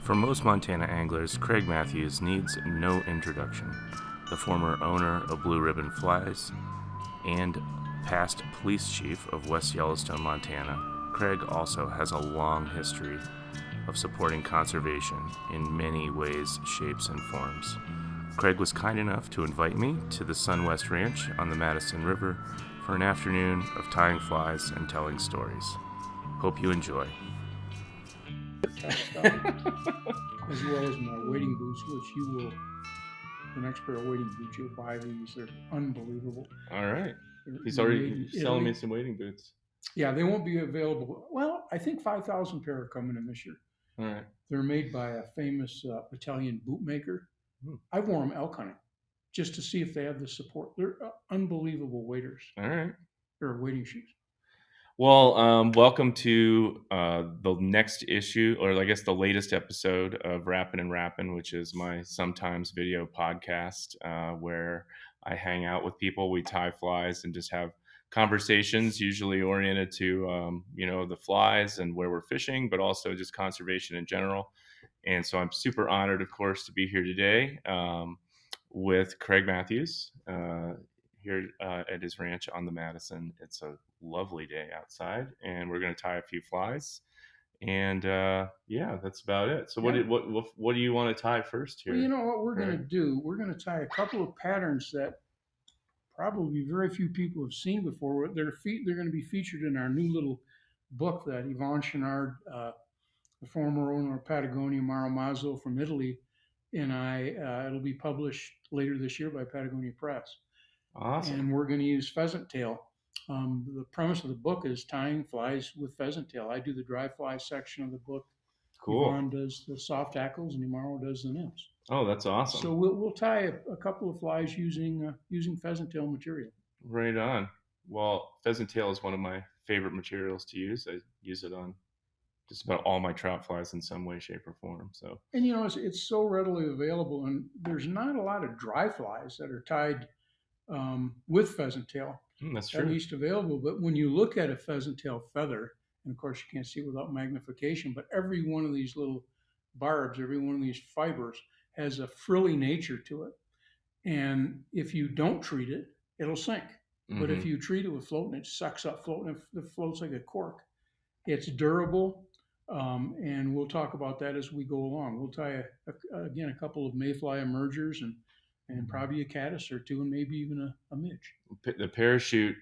For most Montana anglers, Craig Mathews needs no introduction. The former owner of Blue Ribbon Flies and past police chief of West Yellowstone, Montana, Craig also has a long history of supporting conservation in many ways, shapes, and forms. Craig was kind enough to invite me to the Sunwest Ranch on the Madison River for an afternoon of tying flies and telling stories. Hope you enjoy. As well as my wading boots, which you will, the next pair of wading boots you'll buy these, they're unbelievable. All right. He's already selling me some wading boots. Yeah, they won't be available. Well, I think 5,000 pair are coming in this year. All right. They're made by a famous Italian boot maker. I wore them elk hunting just to see if they have the support. They're unbelievable waders. All right. They're wading shoes. Well, welcome to the next issue, or I guess the latest episode of Rappin and Rappin, which is my sometimes video podcast where I hang out with people, we tie flies, and just have conversations, usually oriented to the flies and where we're fishing, but also just conservation in general. And so I'm super honored, of course, to be here today with Craig Mathews here at his ranch on the Madison. It's a lovely day outside, and we're going to tie a few flies. And that's about it. So yeah. What do you want to tie first here? Well, you know what we're going to do? We're going to tie a couple of patterns that probably very few people have seen before. They're going to be featured in our new little book that Yvonne Chenard, the former owner of Patagonia, Mauro Mazzo from Italy, and it'll be published later this year by Patagonia Press. Awesome. And we're going to use pheasant tail. The premise of the book is tying flies with pheasant tail. I do the dry fly section of the book. Cool. Yvonne does the soft tackles, and Mauro does the nymphs. Oh, that's awesome. So we'll tie a couple of flies using pheasant tail material. Right on. Well, pheasant tail is one of my favorite materials to use. I use it on just about all my trout flies in some way, shape, or form. So, and it's so readily available, and there's not a lot of dry flies that are tied with pheasant tail. That's true. At least available. But when you look at a pheasant tail feather, and of course you can't see without magnification, but every one of these little barbs, every one of these fibers has a frilly nature to it. And if you don't treat it, it'll sink. Mm-hmm. But if you treat it with floating, it sucks up floating. It floats like a cork. It's durable. And we'll talk about that as we go along. We'll tie, a couple of mayfly emergers and probably a caddis or two, and maybe even a midge. The parachute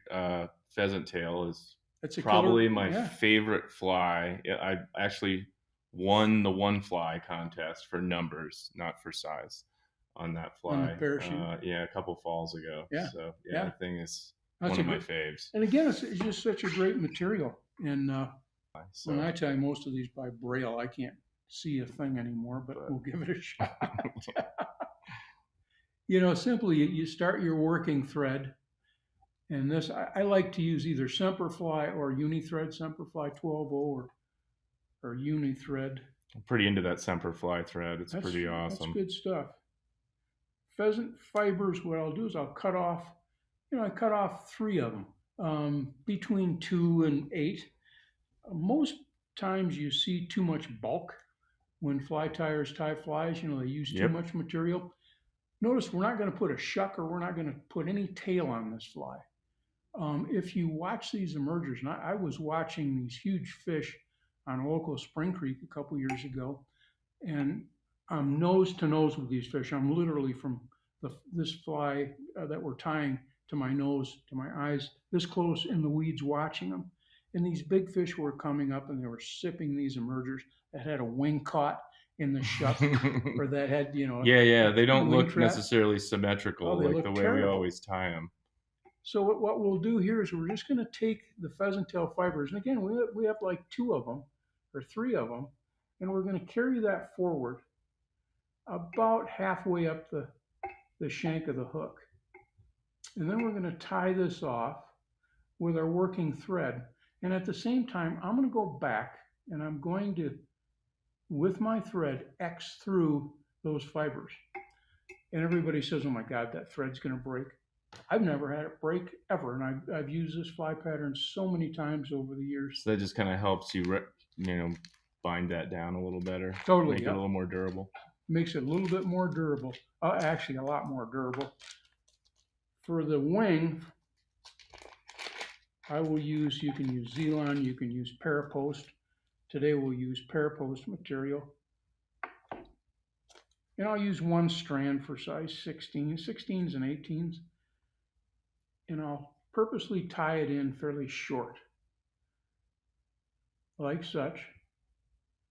pheasant tail is probably my favorite fly. I actually won the one fly contest for numbers, not for size, on that fly. On the parachute? A couple falls ago. Yeah. So, that thing is That's one of my faves. And again, it's just such a great material. And when I tie most of these by braille, I can't see a thing anymore, but we'll give it a shot. Simply you start your working thread, and this I like to use either Semperfli or Unithread, Semperfli 12.0 or Unithread. I'm pretty into that Semperfli thread. It's pretty awesome. That's good stuff. Pheasant fibers, what I'll do is I'll cut off, I cut off 3 of them, between 2 and 8. Most times you see too much bulk when fly tiers tie flies. They use too much material. Notice we're not going to put a shuck, or we're not going to put any tail on this fly. If you watch these emergers, and I was watching these huge fish on Oco Spring Creek a couple years ago, and I'm nose to nose with these fish. I'm literally from this fly that we're tying to my nose, to my eyes, this close in the weeds watching them. And these big fish were coming up, and they were sipping these emergers that had a wing caught in the shuck, or that had, they don't look necessarily symmetrical like the way terrible. We always tie them. So what we'll do here is we're just going to take the pheasant tail fibers, and again we have like 2 of them or 3 of them, and we're going to carry that forward about halfway up the shank of the hook, and then we're going to tie this off with our working thread. And at the same time, I'm going to go back, and I'm going to, with my thread, X through those fibers. And everybody says, oh my God, that thread's going to break. I've never had it break ever. And I've used this fly pattern so many times over the years. So that just kind of helps you, bind that down a little better. Totally, Make it a little more durable. Makes it a little bit more durable. Actually, a lot more durable. For the wing, I will use, you can use Zelon, you can use Parapost. Today we'll use Parapost material. And I'll use one strand for size 16, 16s and 18s. And I'll purposely tie it in fairly short, like such.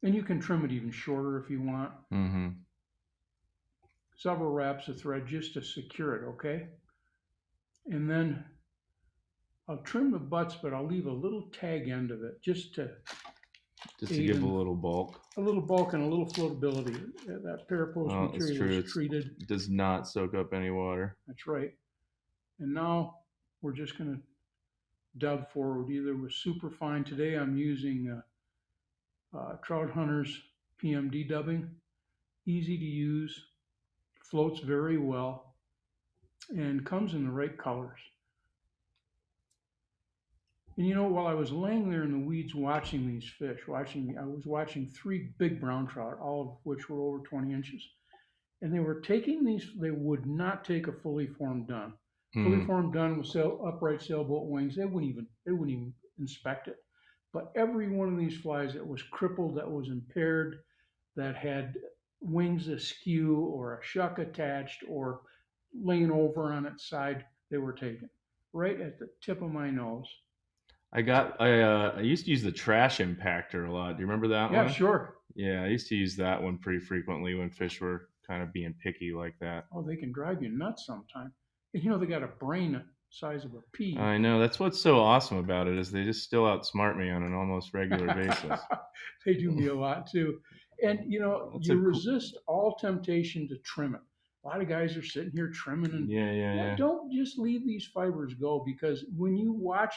And you can trim it even shorter if you want. Mm-hmm. Several wraps of thread just to secure it, okay? And then I'll trim the butts, but I'll leave a little tag end of it just to give a little bulk. A little bulk and a little floatability. That Parapost material is treated. It does not soak up any water. That's right. And now we're just going to dub forward either with superfine. Today I'm using Trout Hunters PMD dubbing. Easy to use, floats very well, and comes in the right colors. And you know, while I was laying there in the weeds watching these fish, I was watching 3 big brown trout, all of which were over 20 inches. And they were taking these, they would not take a fully formed dun. Fully formed dun with upright sailboat wings, they wouldn't even inspect it. But every one of these flies that was crippled, that was impaired, that had wings askew or a shuck attached or laying over on its side, they were taken right at the tip of my nose. I used to use the trash impactor a lot. Do you remember that one? Yeah, sure. Yeah, I used to use that one pretty frequently when fish were kind of being picky like that. Oh, they can drive you nuts sometimes. And you know, they got a brain the size of a pea. I know. That's what's so awesome about it is they just still outsmart me on an almost regular basis. They do me a lot too. And you know, you resist all temptation to trim it. A lot of guys are sitting here trimming and yeah. Don't just leave these fibers go, because when you watch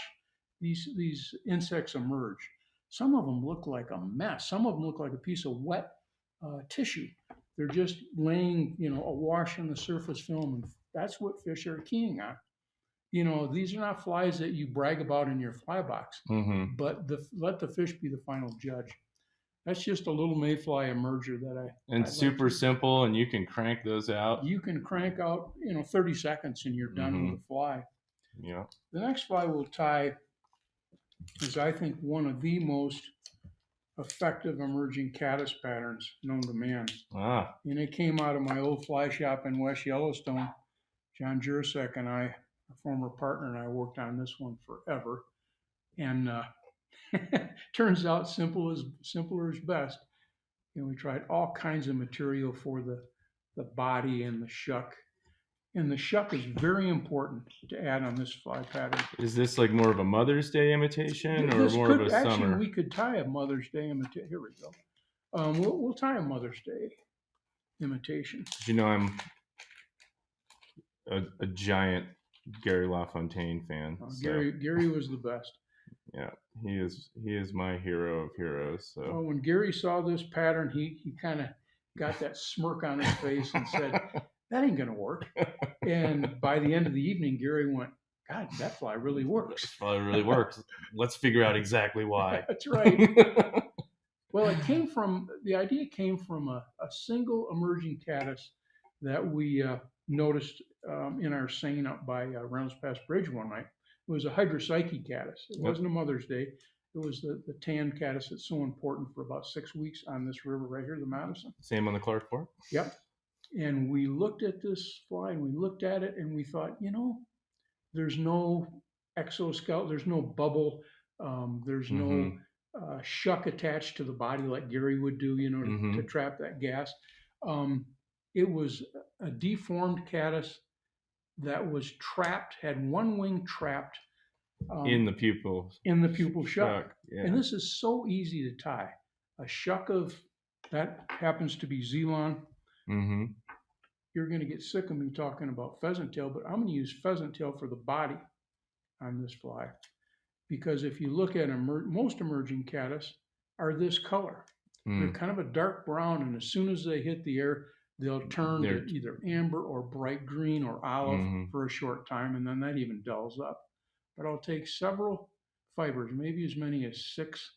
these insects emerge, some of them look like a mess. Some of them look like a piece of wet tissue. They're just laying, you know, awash in the surface film, and that's what fish are keying on. You know, these are not flies that you brag about in your fly box, but let the fish be the final judge. That's just a little mayfly emerger that and super simple, and you can crank those out. You can crank out, you know, 30 seconds and you're done with the fly. Yeah. The next fly we'll tie is, I think, one of the most effective emerging caddis patterns known to man. And it came out of my old fly shop in West Yellowstone. John Jurasek and I, a former partner, and I worked on this one forever. And turns out simpler is best. You know, we tried all kinds of material for the body and the shuck. And the shuck is very important to add on this fly pattern. Is this like more of a Mother's Day imitation or more of a summer? Actually, we could tie a Mother's Day imitation. Here we go. We'll tie a Mother's Day imitation. You know, I'm a giant Gary LaFontaine fan. Gary was the best. Yeah, he is my hero of heroes. So when Gary saw this pattern, he kind of got that smirk on his face and said, "That ain't gonna work." And by the end of the evening, Gary went, "God, that fly really works. That fly really works. Let's figure out exactly why." That's right. Well, the idea came from a single emerging caddis that we noticed in our seine up by Reynolds Pass Bridge one night. It was a hydropsyche caddis. It wasn't a Mother's Day. It was the tan caddis that's so important for about 6 weeks on this river right here, the Madison. Same on the Clark Fork? Yep. And we looked at this fly and we looked at it and we thought, you know, there's no exoskeleton, there's no bubble, there's no shuck attached to the body like Gary would do, you know, to trap that gas. It was a deformed caddis that was trapped, had one wing trapped in the pupil shuck. Yeah. And this is so easy to tie. A shuck of that happens to be Zelon. You're going to get sick of me talking about pheasant tail, but I'm going to use pheasant tail for the body on this fly, because if you look at most emerging caddis are this color. They're kind of a dark brown, and as soon as they hit the air, they'll turn to either amber or bright green or olive for a short time, and then that even dulls up. But I'll take several fibers, maybe as many as 6,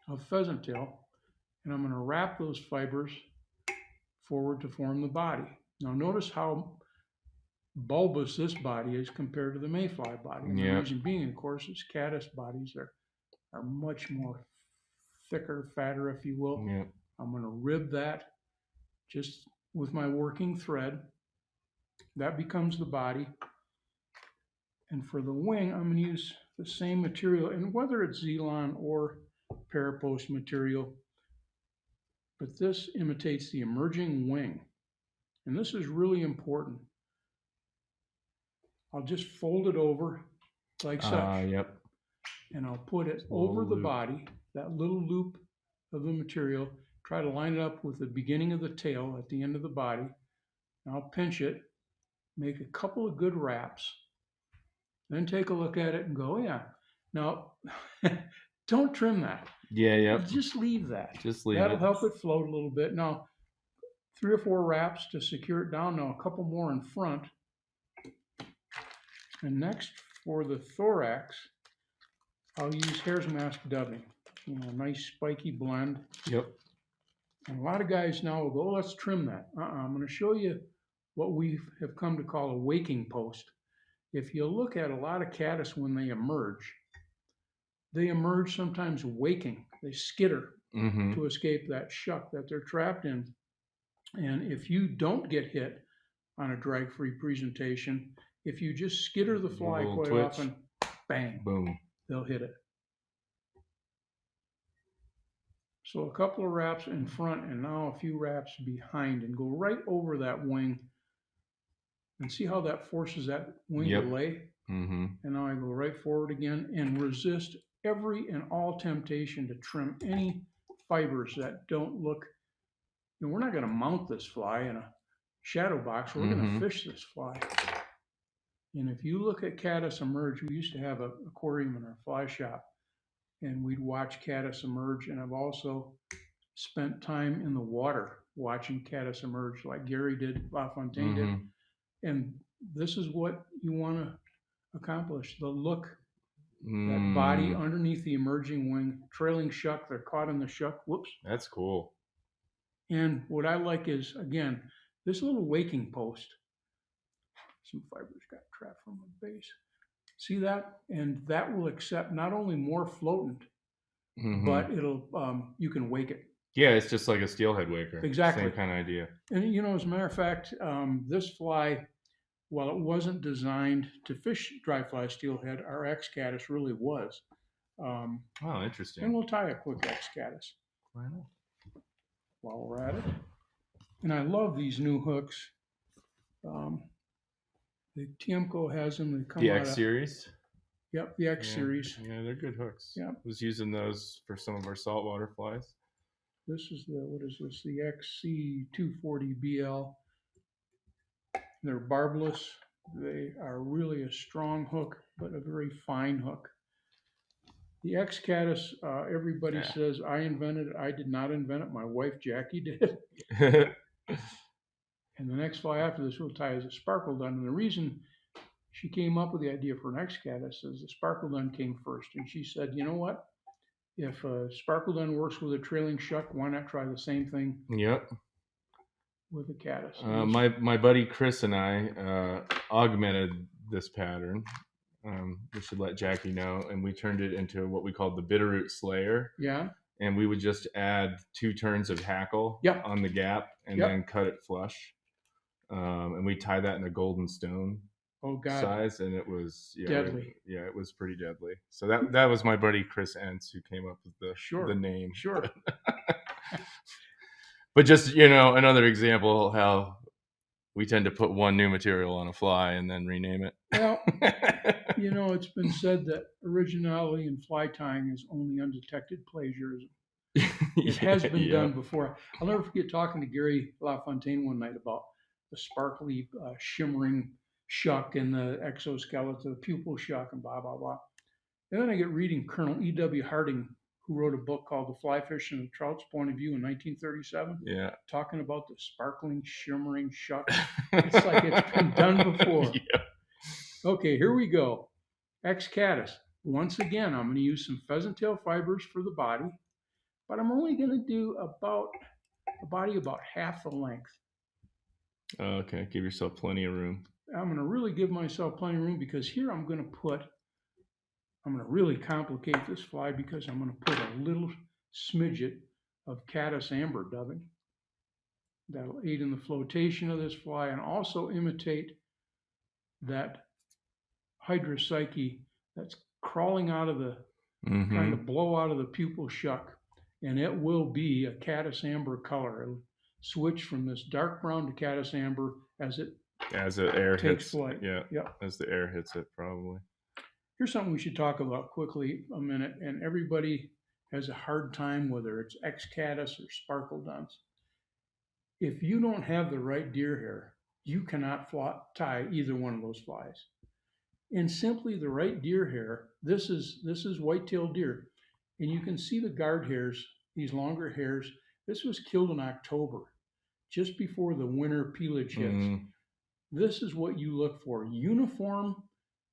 of pheasant tail, and I'm going to wrap those fibers forward to form the body. Now notice how bulbous this body is compared to the mayfly body. And the reason being, of course, is caddis bodies are much more thicker, fatter, if you will. Yeah. I'm going to rib that just with my working thread. That becomes the body. And for the wing, I'm going to use the same material, and whether it's Zelon or Parapost material, but this imitates the emerging wing. And this is really important. I'll just fold it over like such. Yep. And I'll put it over the body, that little loop of the material, try to line it up with the beginning of the tail at the end of the body. And I'll pinch it, make a couple of good wraps, then take a look at it and go, yeah. Now, don't trim that. Yeah. Just leave that. Just leave That'll it. help it float a little bit. Now, 3 or 4 wraps to secure it down. Now, a couple more in front. And next, for the thorax, I'll use hare's mask dubbing. Nice spiky blend. Yep. And a lot of guys now will go, oh, let's trim that. I'm going to show you what we have come to call a waking post. If you look at a lot of caddis when they emerge sometimes waking. They skitter to escape that shuck that they're trapped in. And if you don't get hit on a drag-free presentation, if you just skitter the fly quite often, bang, boom, they'll hit it. So a couple of wraps in front and now a few wraps behind, and go right over that wing and see how that forces that wing to lay. And now I go right forward again and resist every and all temptation to trim any fibers that don't look. We're not going to mount this fly in a shadow box. We're going to fish this fly. And if you look at caddis emerge, we used to have an aquarium in our fly shop, and we'd watch caddis emerge. And I've also spent time in the water watching caddis emerge, like Gary did, LaFontaine did. And this is what you want to accomplish: the look, that body underneath the emerging wing, trailing shuck. They're caught in the shuck. Whoops. That's cool. And what I like is, again, this little waking post. Some fibers got trapped from the base. See that? And that will accept not only more floatant, but it'll you can wake it. Yeah, it's just like a steelhead waker. Exactly. Same kind of idea. And as a matter of fact, this fly, while it wasn't designed to fish dry fly steelhead, our X caddis really was. Oh, interesting. And we'll tie a quick X caddis. Why not? While we're at it. And I love these new hooks. The Tiemco has them. They come the out X series? Yep, the X series. Yeah, they're good hooks. Yeah. I was using those for some of our saltwater flies. This is what is this? The XC240BL. They're barbless. They are really a strong hook, but a very fine hook. The X caddis, everybody says I invented it. I did not invent it. My wife Jackie did. And the next fly after this we'll tie is a sparkle dun. And the reason she came up with the idea for an X caddis is the sparkle dun came first. And she said, you know what? If a sparkle dun works with a trailing shuck, why not try the same thing? Yep. With a caddis. My buddy Chris and I augmented this pattern. We should let Jackie know. And we turned it into what we called the bitterroot slayer. Yeah. And we would just add 2 turns of hackle on the gap and then cut it flush. And we tie that in a golden stone size, and it was deadly. It was pretty deadly. So that was my buddy Chris Entz who came up with the name. Sure. But just another example how we tend to put one new material on a fly and then rename it. Well, it's been said that originality in fly tying is only undetected plagiarism. It has been done before. I'll never forget talking to Gary LaFontaine one night about the sparkly, shimmering shuck and the exoskeleton, the pupil shuck, and blah, blah, blah. And then I get reading Colonel E.W. Harding, who wrote a book called The Fly Fish and the Trout's Point of View in 1937. Yeah. Talking about the sparkling, shimmering shuck. It's like it's been done before. Yeah. Okay, here we go. X caddis. Once again, I'm going to use some pheasant tail fibers for the body. but I'm only going to do about a body about half the length. Okay, give yourself plenty of room. I'm going to really give myself plenty of room because here I'm going to really complicate this fly because I'm going to put a little smidget of caddis amber dubbing. That'll aid in the flotation of this fly and also imitate that hydropsyche that's crawling out of the, trying to blow out of the pupil shuck. And it will be a caddis amber color. It'll switch from this dark brown to caddis amber as the air takes flight. Yeah, yep. As the air hits it, probably. Here's something we should talk about quickly a minute, and everybody has a hard time whether it's X-Caddis or sparkle duns. If you don't have the right deer hair, you cannot tie either one of those flies. And simply the right deer hair, this is white-tailed deer, and you can see the guard hairs, these longer hairs. This was killed in October, just before the winter pelage hits. This is what you look for: uniform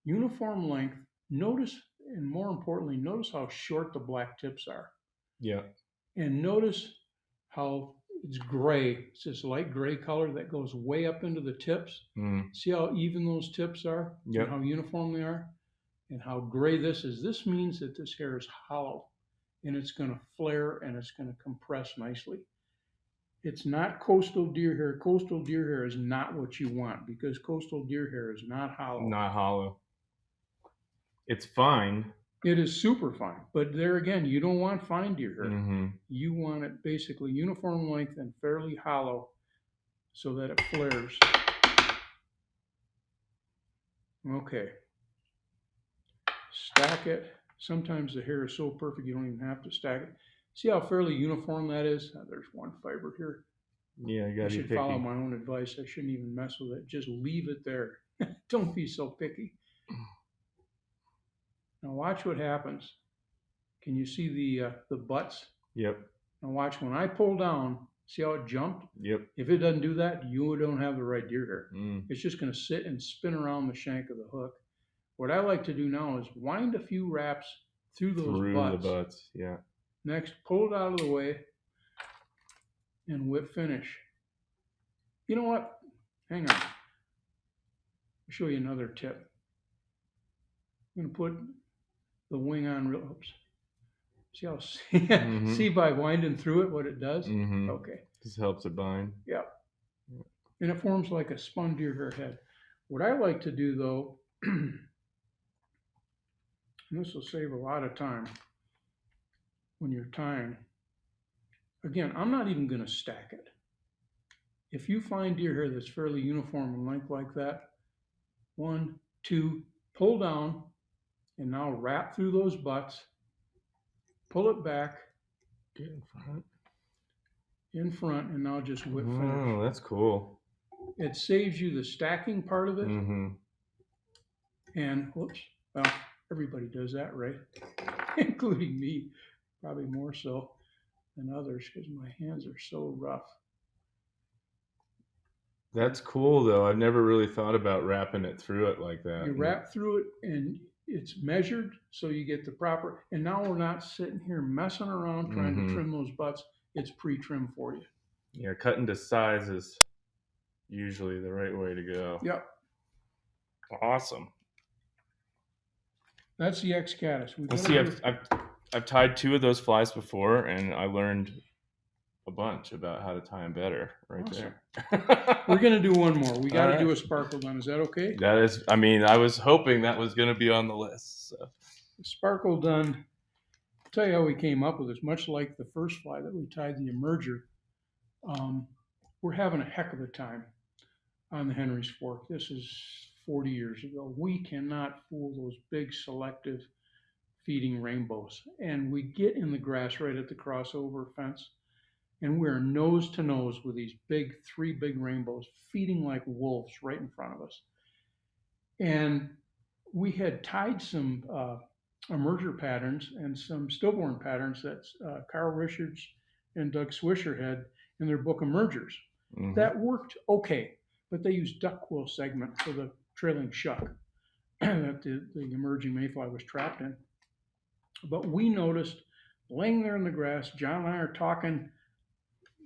length. Notice, and more importantly, notice how short the black tips are. Yeah. And notice how it's gray. It's this light gray color that goes way up into the tips. See how even those tips are? Yep. And how uniform they are? And how gray this is. This means that this hair is hollow and it's going to flare and it's going to compress nicely. It's not coastal deer hair. Coastal deer hair is not what you want because coastal deer hair is not hollow. Not hollow. It's fine. It is super fine. But there again, you don't want fine deer hair. You want it basically uniform length and fairly hollow so that it flares. Okay. Stack it. Sometimes the hair is so perfect you don't even have to stack it. See how fairly uniform that is? There's one fiber here. Yeah, you gotta I should follow my own advice. I shouldn't even mess with it. Just leave it there. Don't be so picky. Now watch what happens. Can you see the butts? Yep. Now watch when I pull down. See how it jumped? Yep. If it doesn't do that, you don't have the right deer hair. It's just going to sit and spin around the shank of the hook. What I like to do now is wind a few wraps through those butts. The butts, yeah. Next, pull it out of the way and whip finish. You know what? Hang on. I'll show you another tip. I'm going to put the wing on real. Oops. See how see by winding through it what it does? Okay. This helps it bind. Yeah. And it forms like a spun deer hair head. What I like to do though, and this will save a lot of time when you're tying. Again, I'm not even going to stack it. If you find deer hair that's fairly uniform in length like that, 1, 2, pull down, and now wrap through those butts, pull it back, get in front, and now just whip finish. Oh, that's cool. It saves you the stacking part of it. And whoops, well, everybody does that, right? Including me, probably more so than others because my hands are so rough. That's cool though. I've never really thought about wrapping it through it like that. You wrap through it and it's measured so you get the proper, and now we're not sitting here messing around trying to trim those butts. It's pre-trimmed for you. Yeah, cutting to size is usually the right way to go. Yep. Awesome. That's the X-Caddis. Let's see, I've tied 2 of those flies before, and I learned a bunch about how to tie them better awesome. There. We're going to do one more. We got to do a sparkle dun. Is that okay? That is, I mean, I was hoping that was going to be on the list. So. The sparkle dun, I'll tell you how we came up with this. Much like the first fly that we tied, the emerger, we're having a heck of a time on the Henry's Fork. This is 40 years ago. We cannot fool those big selective feeding rainbows. And we get in the grass right at the crossover fence, and we're nose to nose with these 3 big rainbows feeding like wolves right in front of us. And we had tied some emerger patterns and some stillborn patterns that Carl Richards and Doug Swisher had in their book Emergers. That worked okay, but they used duck quill segment for the trailing shuck that the emerging mayfly was trapped in. But we noticed laying there in the grass. John and I are talking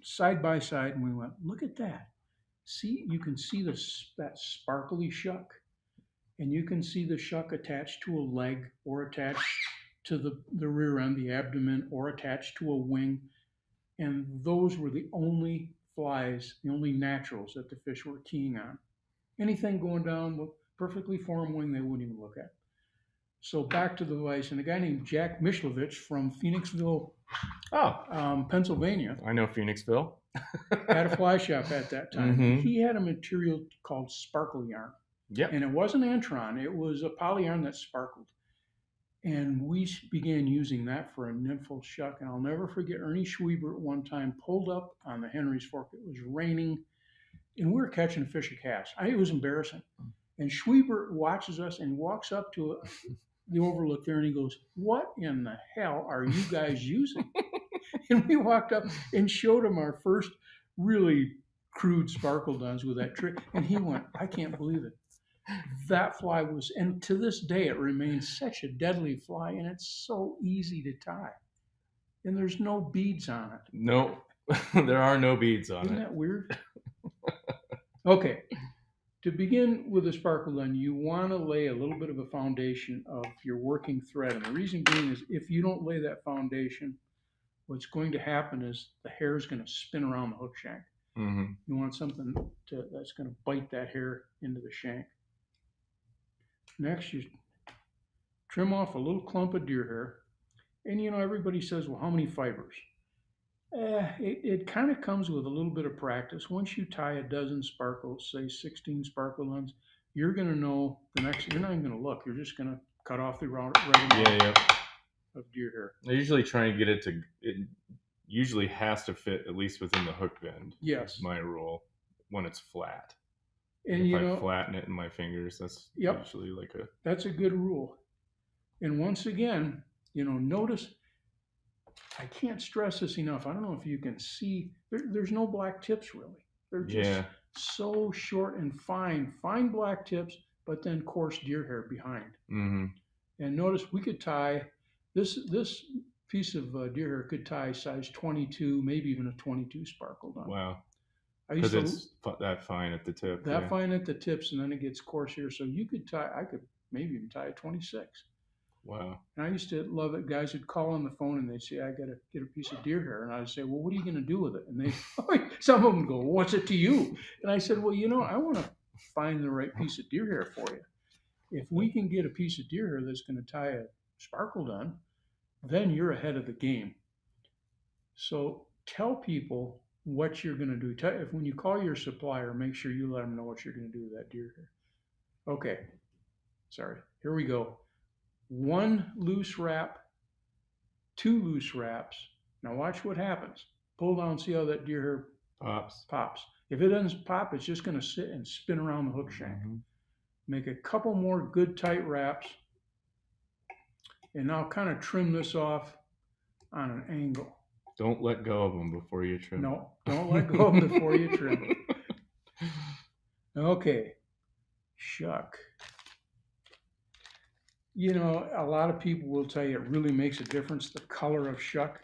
side by side, and we went, "Look at that! See, you can see that sparkly shuck, and you can see the shuck attached to a leg or attached to the rear end, the abdomen, or attached to a wing." And those were the only flies, the only naturals that the fish were keying on. Anything going down with perfectly formed wing, they wouldn't even look at. So back to the device, and a guy named Jack Mishlovich from Phoenixville, Pennsylvania, I know Phoenixville. had a fly shop at that time. Mhm. He had a material called sparkle yarn. Yep. And it wasn't Antron, it was a poly yarn that sparkled. And we began using that for a nymphal shuck. And I'll never forget Ernie Schwiebert one time pulled up on the Henry's Fork. It was raining, and we were catching a fish or cast. It was embarrassing. And Schwiebert watches us and walks up to the overlook there, and he goes, "What in the hell are you guys using?" And we walked up and showed him our first really crude sparkle duns with that trick. And he went, "I can't believe it." That fly was, and to this day, it remains such a deadly fly, and it's so easy to tie. And there's no beads on it. No, there are no beads on Isn't it. that weird? Okay. To begin with a sparkle gun, you want to lay a little bit of a foundation of your working thread. And the reason being is if you don't lay that foundation, what's going to happen is the hair is going to spin around the hook shank. Mm-hmm. You want something that's going to bite that hair into the shank. Next, you trim off a little clump of deer hair. And everybody says, "Well, how many fibers?" It kind of comes with a little bit of practice. Once you tie a dozen sparkles, say 16 sparkle ones, you're going to know the next, you're not even going to look. You're just going to cut off the right amount of deer hair. I usually try and get it usually has to fit at least within the hook bend. Yes. My rule when it's flat. And if I flatten it in my fingers, that's usually like that's a good rule. And once again, notice, I can't stress this enough. I don't know if you can see, there's no black tips really. They're just so short and fine black tips, but then coarse deer hair behind. Mm-hmm. And notice we could tie, this piece of deer hair could tie size 22, maybe even a 22 sparkle dun. Wow. Because it's that fine at the tip. That fine at the tips, and then it gets coarse here. So I could maybe even tie a 26. Wow. And I used to love it. Guys would call on the phone and they'd say, "I got to get a piece of deer hair." And I'd say, "Well, what are you going to do with it?" And some of them go, "Well, what's it to you?" And I said, "Well, I want to find the right piece of deer hair for you. If we can get a piece of deer hair that's going to tie a sparkle dun, then you're ahead of the game." So tell people what you're going to do. If when you call your supplier, make sure you let them know what you're going to do with that deer hair. Okay. Sorry. Here we go. 1 loose wrap, 2 loose wraps. Now watch what happens. Pull down, see how that deer hair pops. If it doesn't pop, it's just going to sit and spin around the hook shank. Mm-hmm. Make a couple more good tight wraps. And now kind of trim this off on an angle. Don't let go of them before you trim. No, don't let go of them before you trim. Okay, shuck. A lot of people will tell you it really makes a difference, the color of shuck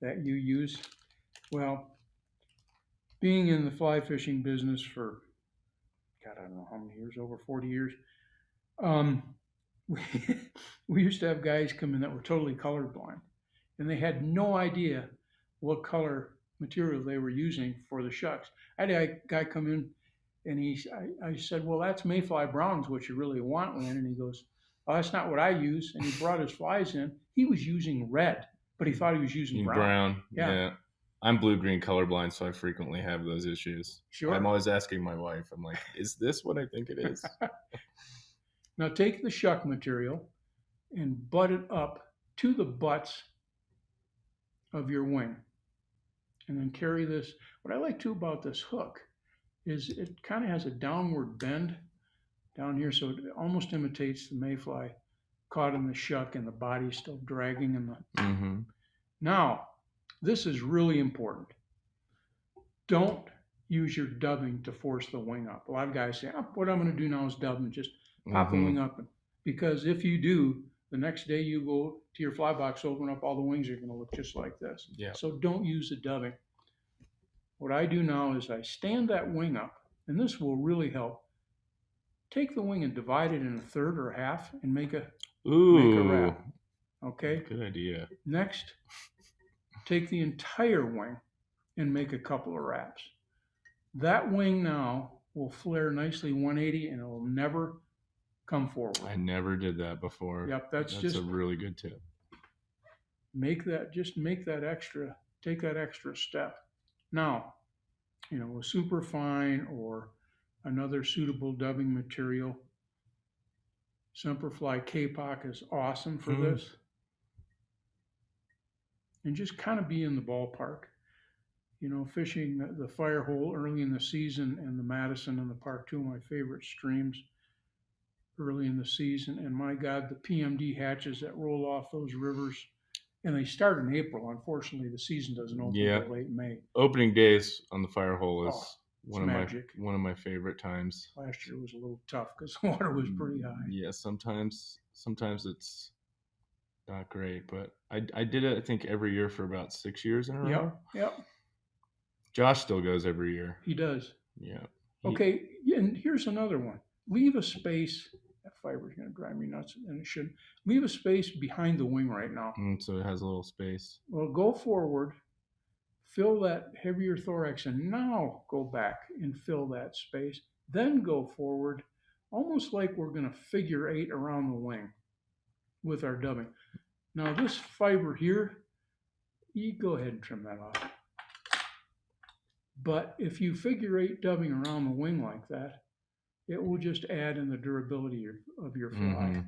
that you use. Well, being in the fly fishing business for, God, I don't know how many years, over 40 years, we used to have guys come in that were totally colorblind, and they had no idea what color material they were using for the shucks. I had a guy come in, and I said, "Well, that's mayfly brown is what you really want, Lynn." And he goes, "Oh, that's not what I use." And he brought his flies in. He was using red, but he thought he was using brown. Yeah. I'm blue-green colorblind, so I frequently have those issues. Sure. I'm always asking my wife, I'm like, "Is this what I think it is?" Now take the shuck material and butt it up to the butts of your wing. And then carry this. What I like too about this hook is it kind of has a downward bend down here, so it almost imitates the mayfly caught in the shuck, and the body still dragging in the. Mm-hmm. Now, this is really important. Don't use your dubbing to force the wing up. A lot of guys say, "What I'm going to do now is dub and just pop the wing up," because if you do, The next day you go to your fly box, open up, all the wings are going to look just like this. Yeah. So don't use the dubbing. What I do now is I stand that wing up, and this will really help. Take the wing and divide it in a third or a half and make a Ooh. wrap. Okay? Good idea. Next, take the entire wing and make a couple of wraps. That wing now will flare nicely 180 and it will never come forward. I never did that before. Yep, that's a just really good tip. make that extra, take that extra step. Now, a super fine or another suitable dubbing material. Semperfli K-Pock is awesome for this. And just kind of be in the ballpark. Fishing the fire hole early in the season and the Madison and the Park, two of my favorite streams early in the season. And my God, the PMD hatches that roll off those rivers, and they start in April. Unfortunately, the season doesn't open until late May. Opening days on the fire hole is one of my favorite times. Last year was a little tough because the water was pretty high. Yeah, sometimes it's not great, but I did it, I think, every year for about 6 years in a row. Yep. Josh still goes every year. He does. Yeah. Okay, and here's another one. Leave a space. That fiber's going to drive me nuts, and it shouldn't. Leave a space behind the wing right now. So it has a little space. Well, go forward, fill that heavier thorax, and now go back and fill that space. Then go forward, almost like we're going to figure 8 around the wing with our dubbing. Now this fiber here, you go ahead and trim that off. But if you figure 8 dubbing around the wing like that, it will just add in the durability of your fly.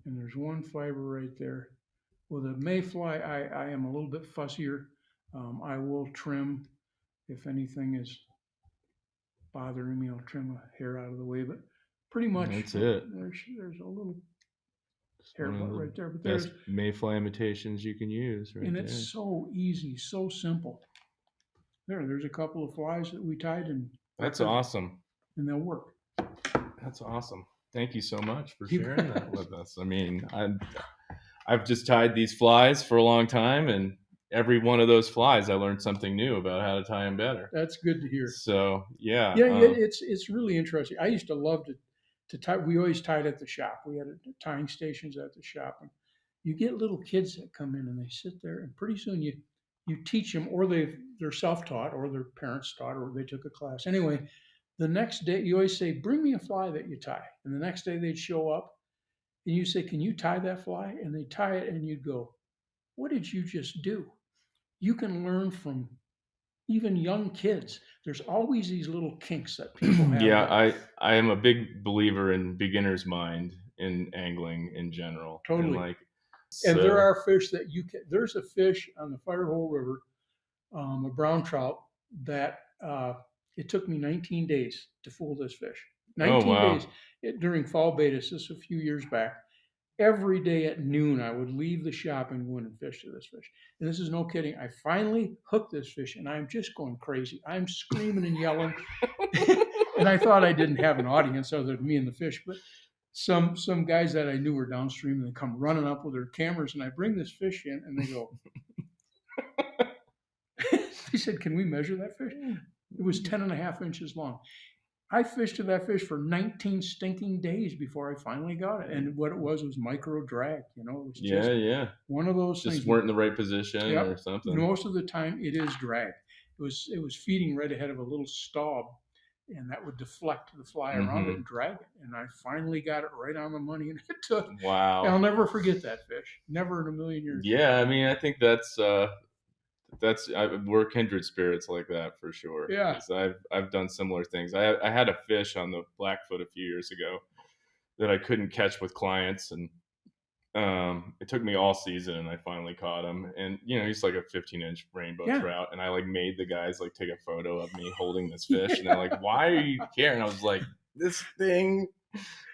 And there's one fiber right there. With a mayfly, I am a little bit fussier. I will trim if anything is bothering me. I'll trim a hair out of the way, but pretty much that's it. There's a little hair right there, but there's mayfly imitations you can use, right? And it's so easy, so simple. There's a couple of flies that we tied, and that's awesome. And they'll work. That's awesome. Thank you so much for sharing that with us. I mean, I've just tied these flies for a long time, and every one of those flies, I learned something new about how to tie them better. That's good to hear. So yeah, it's really interesting. I used to love to tie. We always tied at the shop. We had tying stations at the shop, and you get little kids that come in and they sit there, and pretty soon you teach them, or they're self-taught, or their parents taught, or they took a class. Anyway, the next day you always say, "Bring me a fly that you tie," and the next day they'd show up, and you say, "Can you tie that fly?" And they tie it, and you'd go, "What did you just do?" You can learn from even young kids. There's always these little kinks that people have. Yeah, I am a big believer in beginner's mind in angling in general. Totally. And there are fish that you can. There's a fish on the Firehole River, a brown trout, that it took me 19 days to fool this fish. 19 days during fall betas, this a few years back. Every day at noon, I would leave the shop and go in and fish to this fish. And this is no kidding. I finally hooked this fish, and I'm just going crazy. I'm screaming and yelling. And I thought I didn't have an audience other than me and the fish. But some guys that I knew were downstream, and they come running up with their cameras, and I bring this fish in, and they go, they said, "Can we measure that fish?" It was 10.5 inches long. I fished to that fish for 19 stinking days before I finally got it. And what it was micro drag. It was just one of those things. Just weren't in the right position or something. Most of the time it is drag. It was feeding right ahead of a little stall, and that would deflect the fly around it and drag it. And I finally got it right on the money, and it took. Wow. I'll never forget that fish. Never in a million years. Yeah, I mean, I think we're kindred spirits like that for sure. Yeah, I've done similar things. I had a fish on the Blackfoot a few years ago that I couldn't catch with clients, and it took me all season, and I finally caught him. And he's like a 15-inch rainbow trout, and I made the guys take a photo of me holding this fish, and they're like, "Why are you caring?" I was like, "This thing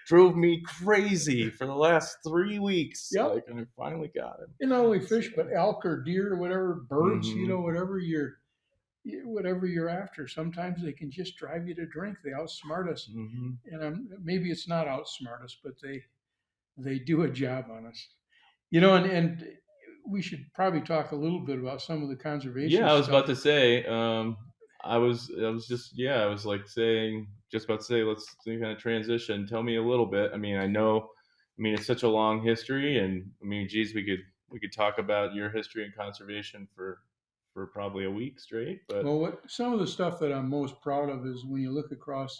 drove me crazy for the last 3 weeks." And I finally got him. And not only fish, but elk or deer or whatever, birds, whatever whatever you're after. Sometimes they can just drive you to drink. They outsmart us, Hmm. and maybe it's not outsmart us, but they do a job on us. And we should probably talk a little bit about some of the conservation Yeah, I was about stuff. to say. I was just I was like saying just about to say let's kind of transition. Tell me a little bit. I mean, I know. I mean, it's such a long history, and I mean, geez, we could talk about your history and conservation for probably a week straight. But Well, some of the stuff that I'm most proud of is when you look across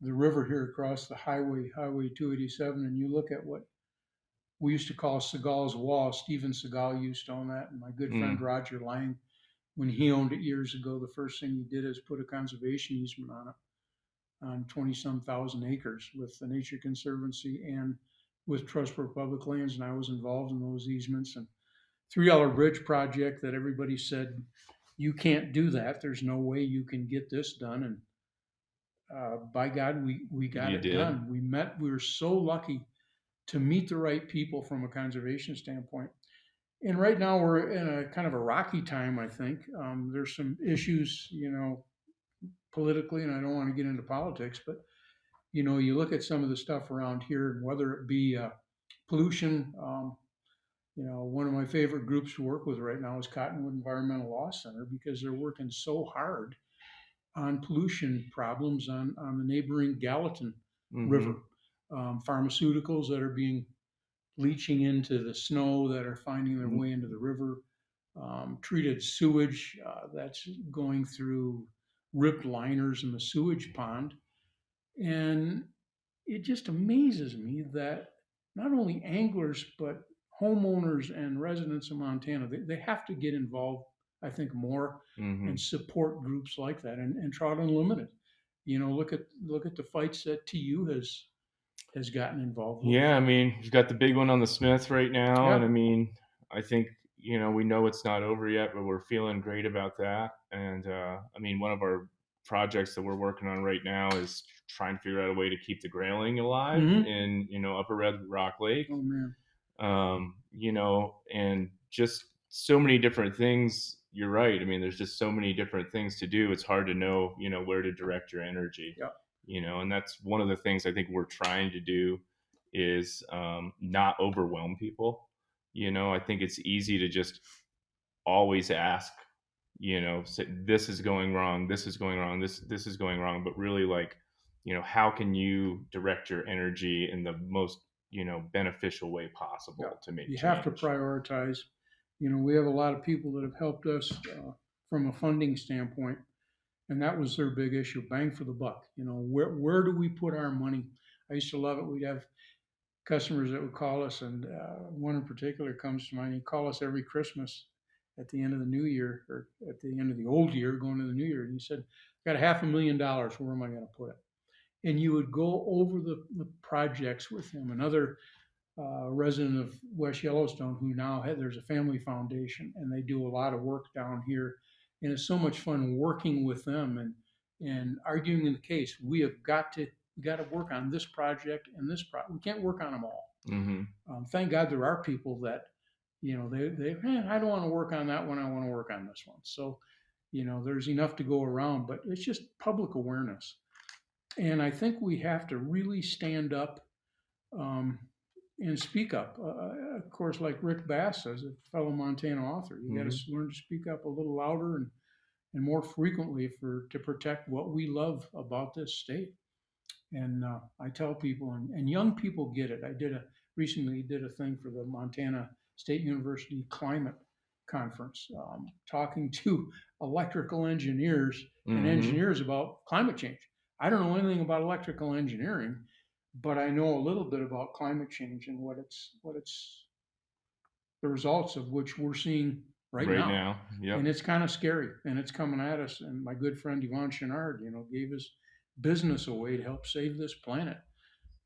the river here, across the Highway 287, and you look at what we used to call Seagal's Wall. Steven Seagal used to own that, and my good friend mm, Roger Lang, when he owned it years ago, the first thing he did is put a conservation easement on it, on 20 some thousand acres with the Nature Conservancy and with Trust for Public Lands. And I was involved in those easements. And $3 Bridge project that everybody said, you can't do that. There's no way you can get this done. And by God, we got you it did. done. We were so lucky to meet the right people from a conservation standpoint. And right now we're in a kind of a rocky time, I think. There's some issues, politically, and I don't want to get into politics, but you look at some of the stuff around here, and whether it be pollution. One of my favorite groups to work with right now is Cottonwood Environmental Law Center because they're working so hard on pollution problems on the neighboring Gallatin River. Hmm. Pharmaceuticals that are being leaching into the snow that are finding their way into the river, treated sewage that's going through ripped liners in the sewage pond. And it just amazes me that not only anglers, but homeowners and residents of Montana, they have to get involved, I think, more Hmm. and support groups like that. And Trout Unlimited, look at the fights that TU has gotten involved with. Yeah, I mean, you've got the big one on the Smith right now, and I Yeah. mean, I think we know it's not over yet, but we're feeling great about that. And I mean, one of our projects that we're working on right now is trying to figure out a way to keep the grayling alive Mm-hmm. in Upper Red Rock Lake. Oh man. And just so many different things. You're right. I mean, there's just so many different things to do. It's hard to know, where to direct your energy. Yeah. And that's one of the things I think we're trying to do is not overwhelm people. I think it's easy to just always ask, say, this is going wrong, this is going wrong, this is going wrong, but really like, how can you direct your energy in the most beneficial way Yeah. possible to make You have to change. prioritize. We have a lot of people that have helped us from a funding standpoint, and that was their big issue: bang for the buck. Where do we put our money? I used to love it. We'd have customers that would call us, and one in particular comes to mind. He'd call us every Christmas at the end of the new year, or at the end of the old year, going to the new year, and he said, "I got $500,000. Where am I going to put it?" And you would go over the projects with him. Another resident of West Yellowstone who now there's a family foundation, and they do a lot of work down here, and it's so much fun working with them and arguing in the case. We got to work on this project and this project. We can't work on them all. Hmm. Thank God there are people that I don't want to work on that one. I want to work on this one. So there's enough to go around, but it's just public awareness, and I think we have to really stand up um, and speak up. Of course, like Rick Bass says, a fellow Montana author, you got to Hmm. learn to speak up a little louder and more frequently to protect what we love about this state. And I tell people, and young people get it. I recently did a thing for the Montana State University Climate Conference, talking to electrical engineers and Hmm. engineers about climate change. I don't know anything about electrical engineering, but I know a little bit about climate change and what it's the results of which we're seeing right Right now. now. And Yep. it's kind of scary, and it's coming at us. And my good friend Yvon Chenard, gave his business away to help save this planet,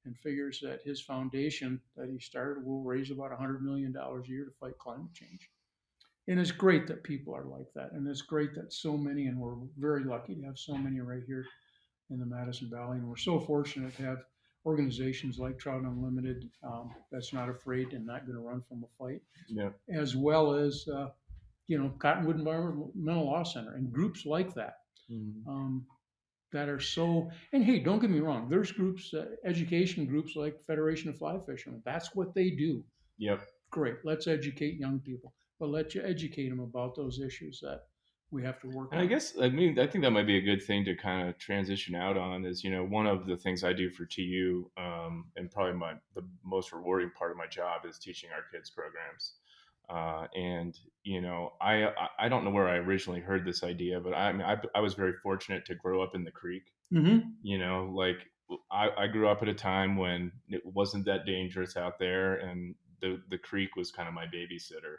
and figures that his foundation that he started will raise about $100 million a year to fight climate change. And it's great that people are like that, and it's great that so many, and we're very lucky to have so many right here in the Madison Valley, and we're so fortunate to have organizations like Trout Unlimited, that's not afraid and not going to run from a fight, Yep. as well as Cottonwood Environmental Law Center and groups like that. Mhm. Um, that are so, and hey, don't get me wrong, there's groups, education groups like Federation of Fly Fishermen. That's what they do. Yep. Great, let's educate young people, but let you educate them about those issues that we have to work And I on. guess, I mean, I think that might be a good thing to kind of transition out on is, one of the things I do for TU, and probably the most rewarding part of my job is teaching our kids programs. And I don't know where I originally heard this idea, but I mean, I was very fortunate to grow up in the creek. Mm-hmm. Like I grew up at a time when it wasn't that dangerous out there, and the creek was kind of my babysitter.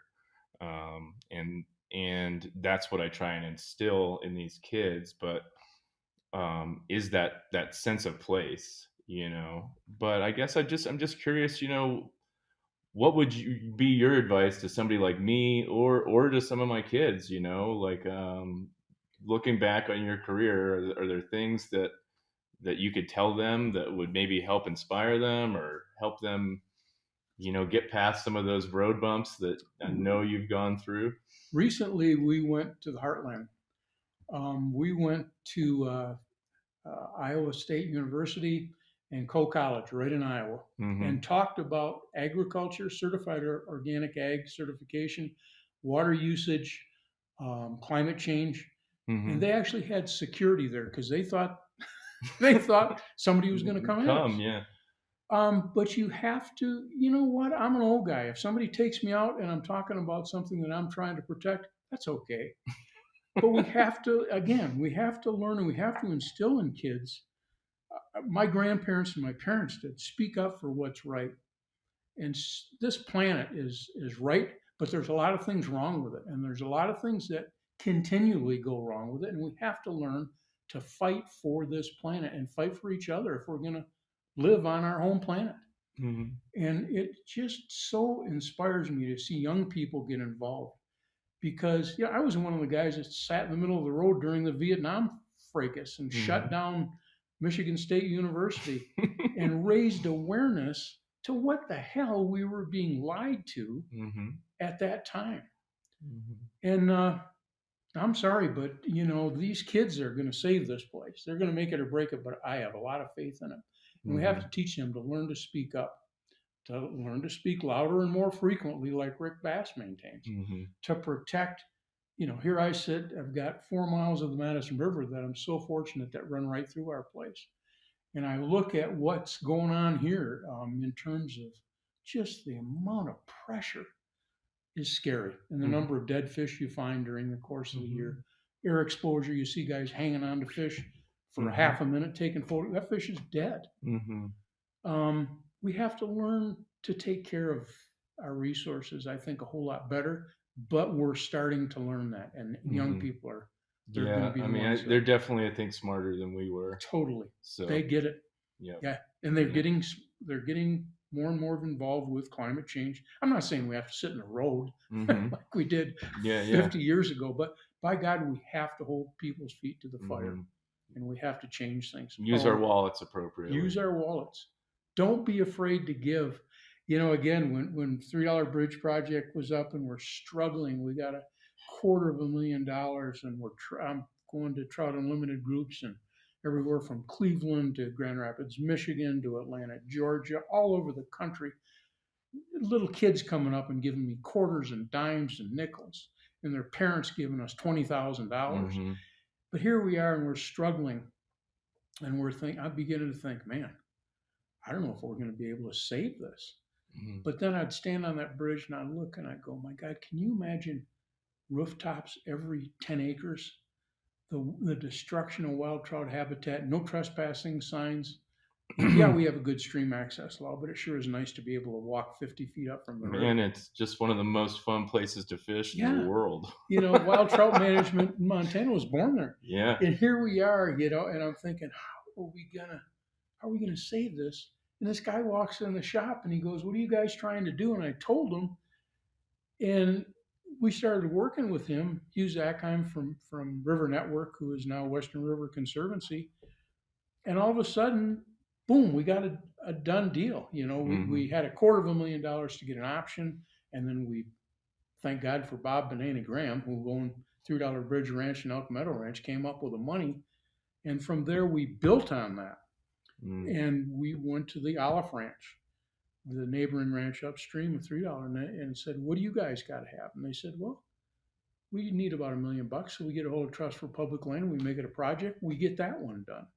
And that's what I try and instill in these kids. But is that sense of place. But I guess I'm just curious. What would be your advice to somebody like me, or to some of my kids? Like, looking back on your career, are there things that you could tell them that would maybe help inspire them or help them, get past some of those road bumps that I know you've gone through? Recently, we went to the Heartland. We went to Iowa State University and Coe College, right in Iowa, and Mm-hmm. talked about agriculture, certified organic ag certification, water usage, climate change, and Mm-hmm. they actually had security there because they thought somebody was going to come at Come, us. yeah. But you have to, you know what? I'm an old guy. If somebody takes me out and I'm talking about something that I'm trying to protect, that's okay. But we have to, again, we have to learn and we have to instill in kids. My grandparents and my parents did speak up for what's right. And this planet is right, but there's a lot of things wrong with it. And there's a lot of things that continually go wrong with it. And we have to learn to fight for this planet and fight for each other if we're going to live on our home planet. Mm-hmm. And it just so inspires me to see young people get involved because I was one of the guys that sat in the middle of the road during the Vietnam fracas and shut Mm-hmm. down Michigan State University and raised awareness to what the hell we were being lied to Mm-hmm. at that time. Mm-hmm. And I'm sorry, but these kids are going to save this place. They're going to make it or break it, but I have a lot of faith in them. And we have Mm-hmm. to teach them to learn to speak up, to learn to speak louder and more frequently, like Rick Bass maintains, Mm-hmm. to protect. Here I sit, I've got 4 miles of the Madison River that I'm so fortunate that run right through our place. And I look at what's going on here in terms of just the amount of pressure is scary. And the Mm-hmm. number of dead fish you find during the course of the Mm-hmm. year. Air exposure, you see guys hanging on to fish for a Mm-hmm. half a minute taking photos. That fish is dead. Mm-hmm. We have to learn to take care of our resources, I think, a whole lot better. But we're starting to learn that, and young Mm-hmm. people they're going to Yeah, be I the mean, ones they're that definitely, I think, smarter than we were. totally they So, get it. yeah, Yeah, and yeah. they're getting more and more involved with climate change. I'm not saying we have to sit in the road Mm-hmm. like we did Yeah, yeah. 50 years ago, but by God, we have to hold people's feet to the fire, Mm-hmm. and we have to change things. Use our Oh, wallets appropriately. use our wallets. Don't be afraid to give. Again, when $3 Bridge Project was up and we're struggling, we got $250,000, and I'm going to Trout Unlimited groups and everywhere from Cleveland to Grand Rapids, Michigan to Atlanta, Georgia, all over the country. Little kids coming up and giving me quarters and dimes and nickels, and their parents giving us $20,000. Mm-hmm. But here we are, and we're struggling, and I'm beginning to think, man, I don't know if we're going to be able to save this. Mm-hmm. But then I'd stand on that bridge and I'd look and I'd go, my God, can you imagine rooftops every 10 acres? The destruction of wild trout habitat, no trespassing signs. Yeah, we have a good stream access law, but it sure is nice to be able to walk 50 feet up from the river. Man, it's just one of the most fun places to fish in the Yeah. world. Wild trout management in Montana was born there. Yeah. And here we are, and I'm thinking, how are we gonna save this? And this guy walks in the shop and he goes, "What are you guys trying to do?" And I told him, and we started working with him, Hugh Zackheim from River Network, who is now Western River Conservancy. And all of a sudden, boom, we got a done deal. We Mm-hmm. had $250,000 to get an option, and then we thank God for Bob Banana Graham, who owned $3 Bridge Ranch and Elk Meadow Ranch, came up with the money. And from there, we built on that. Mm. And we went to the Olive Ranch, the neighboring ranch upstream of $3, and said, what do you guys got to have? And they said, well, we need about $1 million. So we get a hold of Trust for Public Land. We make it a project. We get that one done.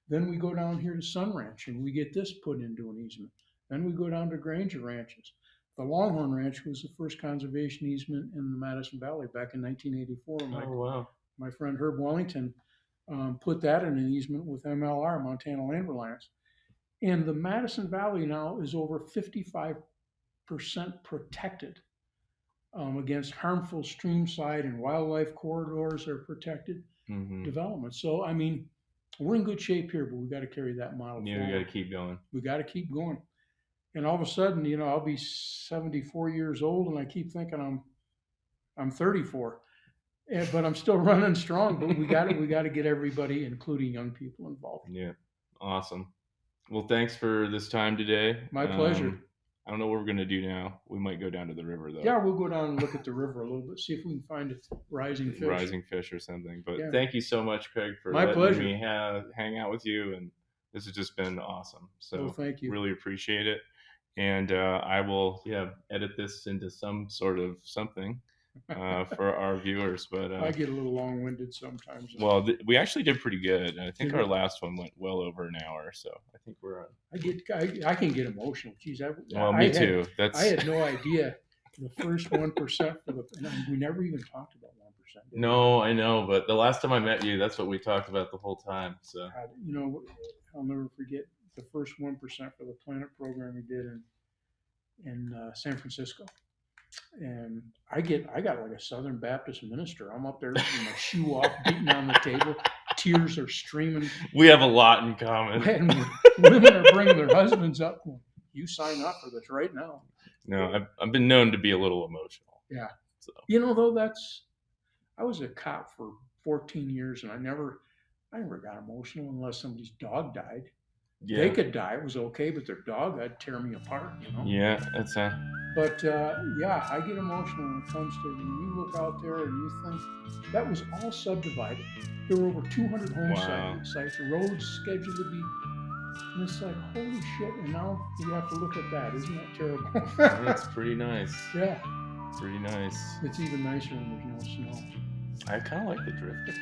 Then we go down here to Sun Ranch and we get this put into an easement. Then we go down to Granger Ranches. The Longhorn Ranch was the first conservation easement in the Madison Valley back in 1984. Oh, wow. My friend Herb Wellington put that in an easement with MLR, Montana Land Reliance. And the Madison Valley now is over 55% protected against harmful streamside, and wildlife corridors are protected development. So, I mean, we're in good shape here, but we got to carry that model forward. We got to keep going. We got to keep going. And all of a sudden, you know, I'll be 74 years old, and I keep thinking I'm 34. But I'm still running strong. But we got to get everybody, including young people, involved. Yeah, awesome. Well, thanks for this time today. My pleasure. I don't know what we're gonna do now. We might go down to the river though. Yeah, we'll go down and look at the river a little bit, see if we can find a rising fish or something. But thank you so much, Craig, for My letting pleasure. me hang out with you, and this has just been awesome. So thank you. Really appreciate it. And I will edit this into some sort of something for our viewers. But I get a little long-winded sometimes. Well, we actually did pretty good. I think our last one went well over an hour, so I think we're on. I can get emotional. Geez, me too. I had no idea the first 1% for the. We never even talked about 1%. No, I know, but the last time I met you, that's what we talked about the whole time. So you know, I'll never forget the first 1% for the Planet program we did in San Francisco. And I got like a Southern Baptist minister. I'm up there with my shoe off, beating on the table. Tears are streaming. We have a lot in common. And women are bringing their husbands up. You sign up for this right now. No, I've been known to be a little emotional. Yeah. So. You know, though, I was a cop for 14 years, and I never got emotional unless somebody's dog died. Yeah. They could die, it was okay, but their dog, that'd tear me apart, you know? Yeah, that's But, I get emotional when it comes to, when you look out there and you think, that was all subdivided. There were over 200 home sites, roads scheduled to be, and it's like, holy shit, and now you have to look at that. Isn't that terrible? It's pretty nice. Yeah. Pretty nice. It's even nicer when there's no snow. I kind of like the drift.